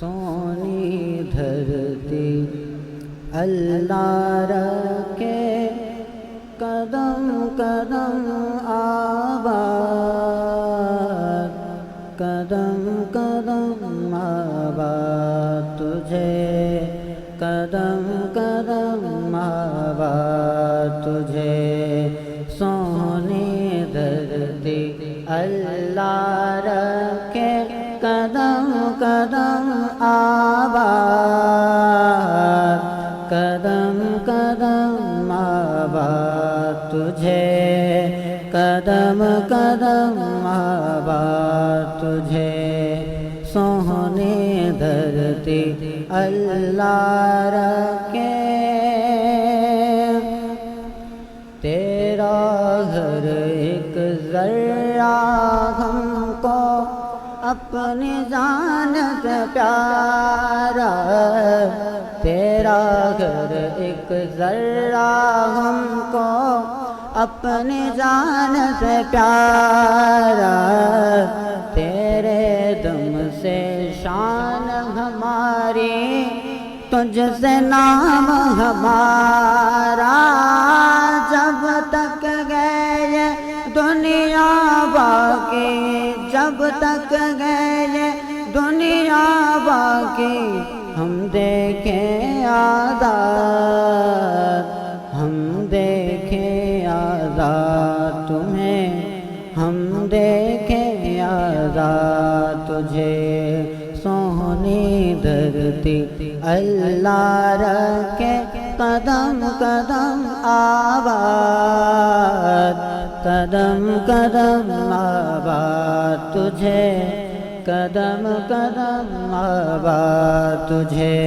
سونی دھرتی اللہ رکھے قدم قدم آباد، قدم قدم آباد تجھے، قدم قدم آباد تجھے، سونی دھرتی اللہ رکھے قدم قدم آباد، قدم قدم آباد تجھے، قدم قدم آباد تجھے، سونی دھرتی اللہ رکھے۔ تیرا گھر ایک ذرہ ہم کو اپنی جان سے پیارا، تیرا گھر ایک ذرہ ہم کو اپنی جان سے پیارا، تیرے دم سے شان ہماری، تجھ سے نام ہمارا، جب تک گئے دنیا باقی، جب تک گئے دنیا باقی، ہم دیکھیں آزاد، ہم دیکھیں آزاد تمہیں، ہم دیکھیں آزاد تجھے، سونی دھرتی اللہ رکھے قدم قدم آباد، قدم قدم آباد تجھے، قدم قدم آباد تجھے۔